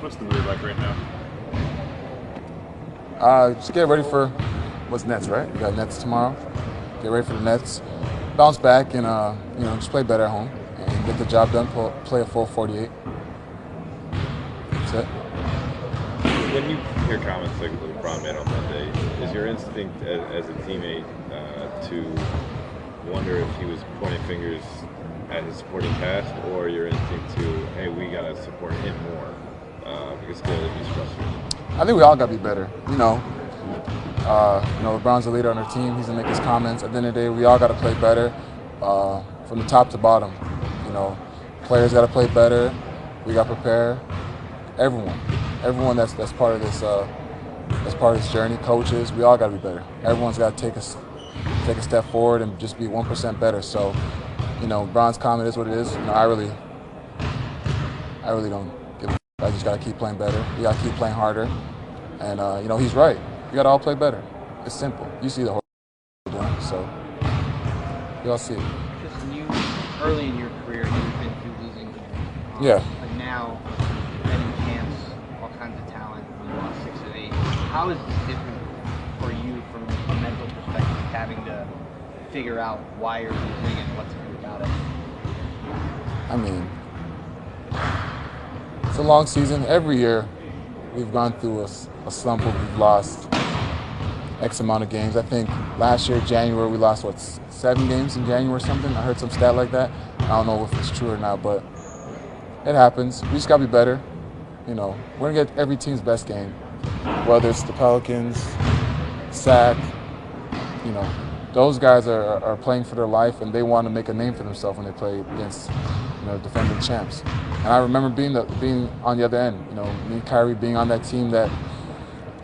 What's the mood like right now? Just get ready for what's Nets, right? We got Nets tomorrow. Get ready for the Nets. Bounce back and just play better at home and get the job done. Play a full 48. That's it. When you hear comments like LeBron made on Monday, is your instinct as a teammate to wonder if he was pointing fingers at his supporting cast, or your instinct to, hey, we gotta support him more because clearly he's frustrated? I think we all got to be better. LeBron's the leader on our team. He's gonna make his comments. At the end of the day, we all got to play better from the top to bottom. You know, players got to play better. We got to prepare. Everyone that's part of this journey. Coaches, we all got to be better. Everyone's got to take a step forward and just be 1% better. So, LeBron's comment is what it is. I really don't give a f. I just got to keep playing better. We got to keep playing harder. And, he's right. We got to all play better. It's simple. You see the whole doing, so we all see it. Tristan, you, early in your career, you've been through losing. Yeah. But now, many camps, all kinds of talent, you lost 6 of 8. How is this different for you from a mental perspective, having to figure out why you're losing and what to do about it? I mean, it's a long season. Every year, we've gone through a slump where we've lost X amount of games. I think last year, January, we lost, 7 games in January or something? I heard some stat like that. I don't know if it's true or not, but it happens. We just got to be better. We're going to get every team's best game, whether it's the Pelicans, SAC. Those guys are playing for their life, and they want to make a name for themselves when they play against defending champs. And I remember being on the other end, me and Kyrie being on that team that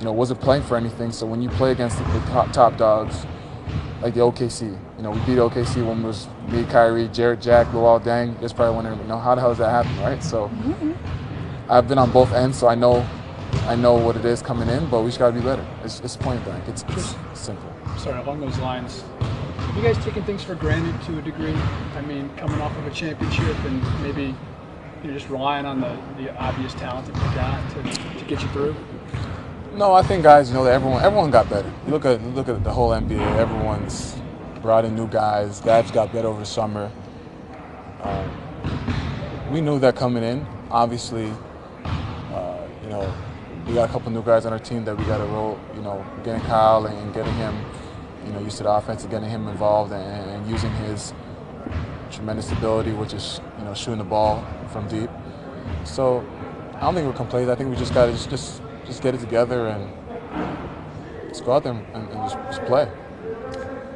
wasn't playing for anything. So when you play against the top dogs, like the OKC, we beat OKC when it was me, Kyrie, Jarrett, Jack, Luol Deng. It's probably wondering, how the hell does that happen, right? So I've been on both ends, so I know what it is coming in, but we just got to be better. It's point blank. It's simple. Sorry, along those lines, have you guys taken things for granted to a degree? I mean, coming off of a championship and maybe you're just relying on the obvious talent that you got to get you through? No, I think guys, that everyone got better. You look at the whole NBA. Everyone's brought in new guys. Guys got better over the summer. We knew that coming in. Obviously, we got a couple new guys on our team that we got to roll. Getting Kyle and getting him, used to the offense, and getting him involved and using his tremendous ability, which is shooting the ball from deep. So I don't think we're complacent. I think we just got to just get it together and just go out there and just play.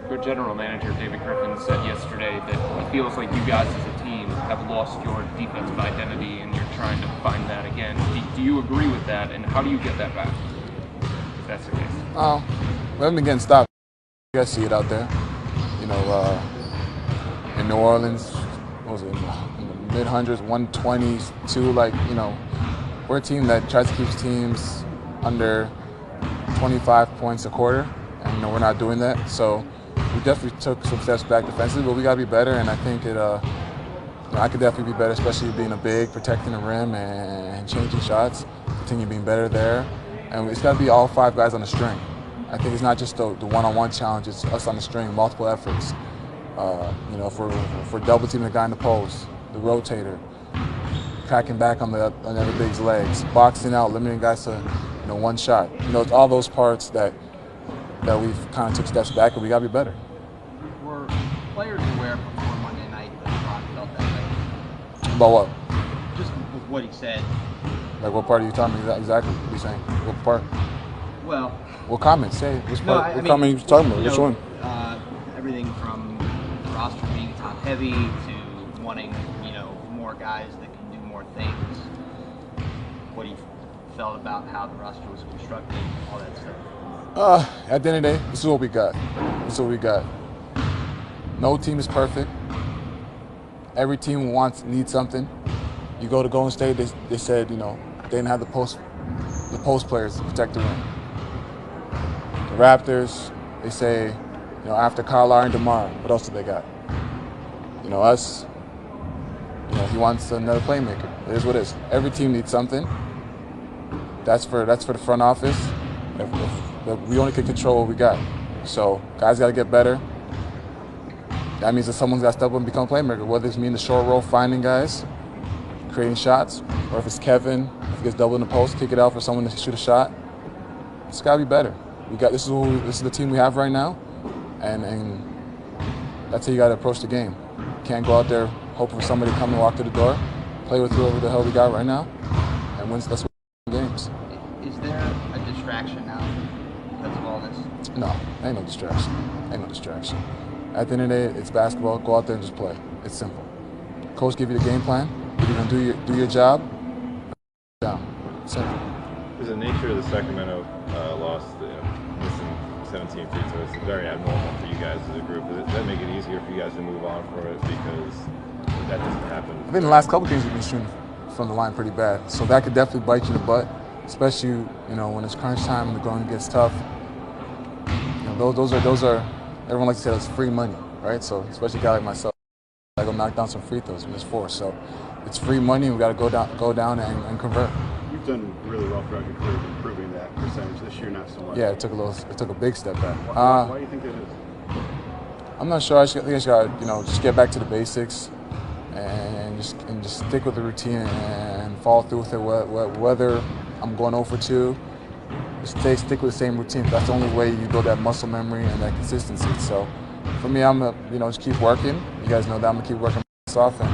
Your general manager, David Griffin, said yesterday that he feels like you guys as a team have lost your defensive identity and you're trying to find that again. Do you agree with that, and how do you get that back, if that's the case? We haven't been getting stopped. You guys see it out there. In New Orleans, what was it, in the mid-hundreds, 120s, we're a team that tries to keep teams under 25 points a quarter, and we're not doing that. So we definitely took some steps back defensively, but we got to be better. And I think I could definitely be better, especially being a big, protecting the rim and changing shots. Continue being better there, and it's got to be all 5 guys on the string. I think it's not just the one-on-one challenge; it's us on the string, multiple efforts. If we're double teaming the guy in the post, the rotator, cracking back on the other big's legs, boxing out, limiting guys to one shot. It's all those parts that we've kind of took steps back, and we got to be better. Were players aware before Monday night that LeBron felt that way? About what? Just with what he said. Like what part are you talking about exactly? What are you saying? What part? Well, what comment? Say which part? What comment are you talking about? Which one? Everything from the roster being top heavy to wanting, more guys that can do more things. What he felt about how the roster was constructed, all that stuff. At the end of the day, this is what we got. No team is perfect. Every team needs something. You go to Golden State, they said, they didn't have the post players to protect the rim. The Raptors, they say, after Kyle Lowry and DeMar, what else do they got? Us, he wants another playmaker. It is what it is. Every team needs something. that's for the front office. If we only can control what we got. So guys got to get better. That means that someone's got to step up and become a playmaker, whether it's me in the short roll finding guys, creating shots, or if it's Kevin, if he gets doubled in the post, kick it out for someone to shoot a shot. It's got to be better. This is the team we have right now, and that's how you got to approach the game. You can't go out there hoping for somebody to come and walk through the door, play with whoever the hell we got right now, and that's what games. Is there a distraction now because of all this? No, ain't no distraction. Ain't no distraction. At the end of the day, it's basketball. Go out there and just play. It's simple. Coach give you the game plan. You're gonna do your job. Down. Simple. Is the nature of the Sacramento loss, missing 17 free throws, it's very abnormal for you guys as a group. Does that make it easier for you guys to move on for it because that doesn't happen? I think the last couple games we've been shooting from the line pretty bad, so that could definitely bite you in the butt, especially when it's crunch time and the going gets tough. Those are everyone likes to say that's free money, right? So especially a guy like myself, I go knock down some free throws and miss 4. So it's free money. We got to go down and convert. You've done really well throughout your career improving that percentage. This year, not so much. Yeah, it took a big step back. Why do you think that is? I'm not sure. I think I just got just get back to the basics and just stick with the routine and follow through with it. Whether I'm going 0 for 2, stick with the same routine. That's the only way you build that muscle memory and that consistency. So for me, I'm just keep working. You guys know that I'm gonna keep working myself and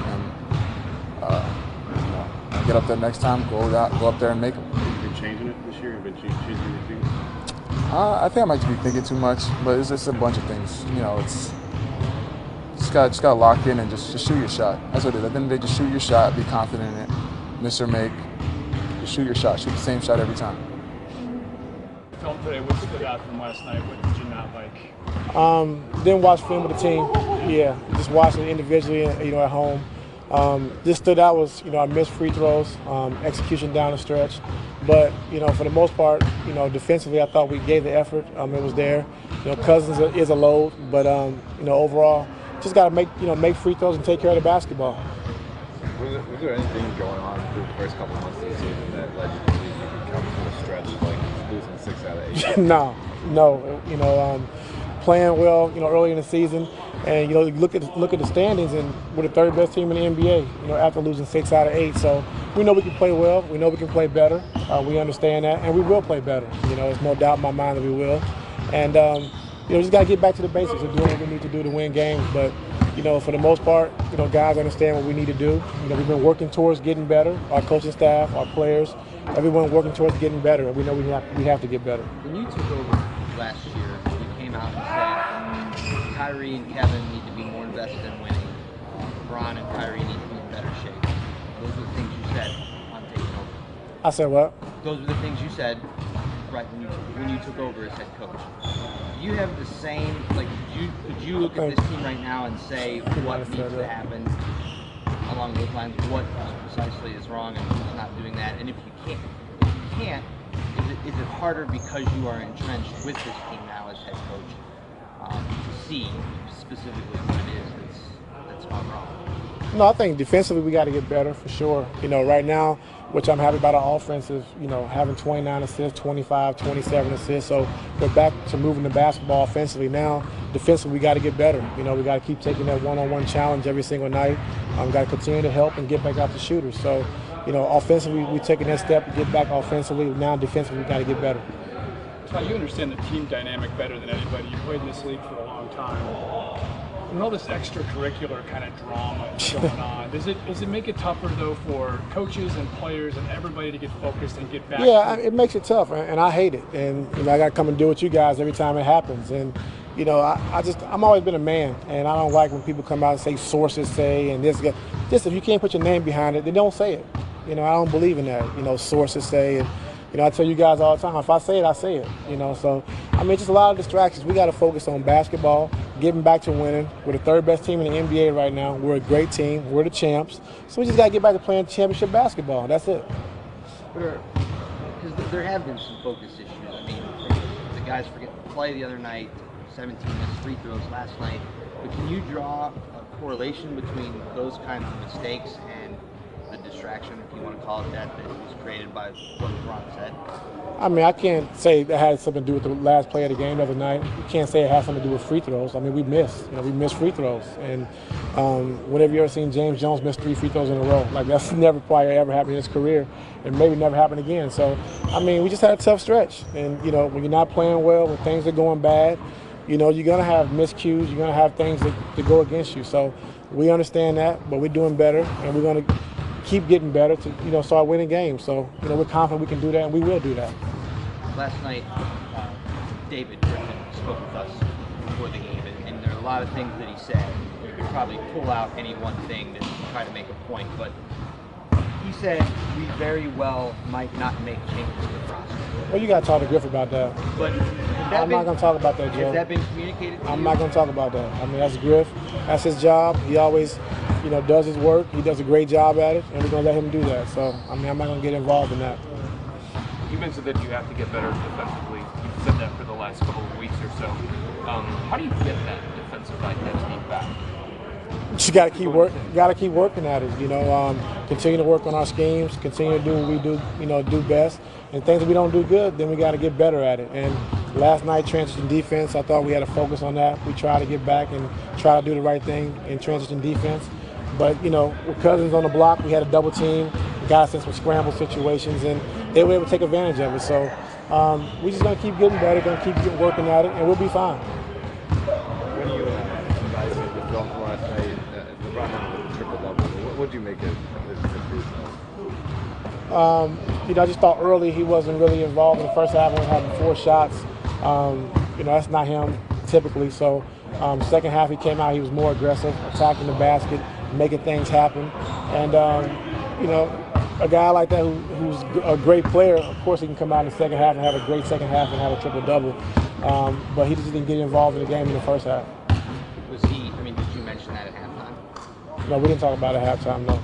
get up there next time. Go up there and make them. Have you been changing it this year? Have you been changing your routine? I think I might be thinking too much, but it's just a bunch of things. It's just gotta lock in and just shoot your shot. That's what it is. At the end of the day, just shoot your shot. Be confident in it. Miss or make. Just shoot your shot. Shoot the same shot every time. Film today, what stood out from last night? What did you not like? Didn't watch film with the team. Yeah, just watching it individually, at home. This stood out was, I missed free throws, execution down the stretch. But, for the most part, defensively, I thought we gave the effort. It was there. Cousins is a load, but, overall, just got to make free throws and take care of the basketball. Was there anything going on through the first couple months of the season that led you to believe you could come to a stretch like losing 6 out of 8? No. Playing well, early in the season, and you look at the standings, and we're the 3rd best team in the NBA. After losing 6 out of 8, so we know we can play well. We know we can play better. We understand that, and we will play better. There's no doubt in my mind that we will. And just got to get back to the basics of doing what we need to do to win games. But for the most part, guys understand what we need to do. We've been working towards getting better. Our coaching staff, our players, everyone working towards getting better, and we know we have to get better. When you took over last year, you came out and said Kyrie and Kevin need to be more invested in winning. LeBron and Kyrie need to be in better shape. Those were the things you said on taking over. I said what? Those were the things you said right when you took over as head coach. Do you have the same, could you look at this team right now and say what needs to happen along those lines? What precisely is wrong and who's not doing that? And if you can't, is it harder because you are entrenched with this team now as head coach to see specifically what it is that's gone wrong? No, I think defensively we got to get better for sure. Right now, which I'm happy about our offense is, having 29 assists, 25, 27 assists. So we're back to moving the basketball offensively now. Defensively, we got to get better. We got to keep taking that one-on-one challenge every single night. Got to continue to help and get back out the shooters. So, offensively, we're taking that step to get back offensively. Now defensively, we got to get better. Todd, you understand the team dynamic better than anybody. You played in this league for a long time. And all this extracurricular kind of drama going on, does it make it tougher though for coaches and players and everybody to get focused and get back? Yeah, it makes it tough, and I hate it. And I got to come and deal with you guys every time it happens. And I'm always been a man, and I don't like when people come out and say sources say and this. Just if you can't put your name behind it, then don't say it. I don't believe in that. Sources say and. I tell you guys all the time, if I say it, I say it. So, just a lot of distractions. We got to focus on basketball, getting back to winning. We're the 3rd best team in the NBA right now. We're a great team. We're the champs. So we just got to get back to playing championship basketball. That's it. Because there have been some focus issues. The guys forget to play the other night, 17 missed free throws last night. But can you draw a correlation between those kinds of mistakes and the distraction, if you want to call it that was created by what LeBron said? I mean, I can't say that had something to do with the last play of the game the other night. You can't say it has something to do with free throws. I mean, we missed. We missed free throws. And whenever you ever seen James Jones miss 3 free throws in a row, like that's never probably ever happened in his career, and maybe never happen again. So, I mean, we just had a tough stretch. And when you're not playing well, when things are going bad, you're gonna have miscues. You're gonna have things that go against you. So, we understand that, but we're doing better, and we're gonna keep getting better to start winning games. So we're confident we can do that, and we will do that. Last night, David Griffin spoke with us before the game, and there are a lot of things that he said. You could probably pull out any one thing to try to make a point, but he said we very well might not make changes to the roster. Well, you got to talk to Griffin about that. But I'm not going to talk about that, Joe. Has that been communicated to you? I'm not going to talk about that. I mean, that's Griff. That's his job. He always, does his work. He does a great job at it, and we're going to let him do that. So, I mean, I'm not going to get involved in that. You mentioned that you have to get better defensively. You've said that for the last couple of weeks or so. How do you get that defensive identity back? You got to keep working at it. Continue to work on our schemes. Continue to do what we do best. And things that we don't do good, then we got to get better at it. And last night, transition defense, I thought we had to focus on that. We tried to get back and try to do the right thing in transition defense. But with Cousins on the block, we had a double team, got us in some scramble situations, and they were able to take advantage of it. So we're just going to keep getting better, going to keep working at it, and we'll be fine. When you guys with the film last night, LeBron had a triple-double. What did you make of his I just thought early he wasn't really involved in the first half. Only having 4 shots. That's not him typically. So second half he came out. He was more aggressive, attacking the basket, making things happen. And a guy like that who's a great player, of course he can come out in the second half and have a great second half and have a triple-double. But he just didn't get involved in the game in the first half. Did you mention that at halftime? No, we didn't talk about it at halftime, no.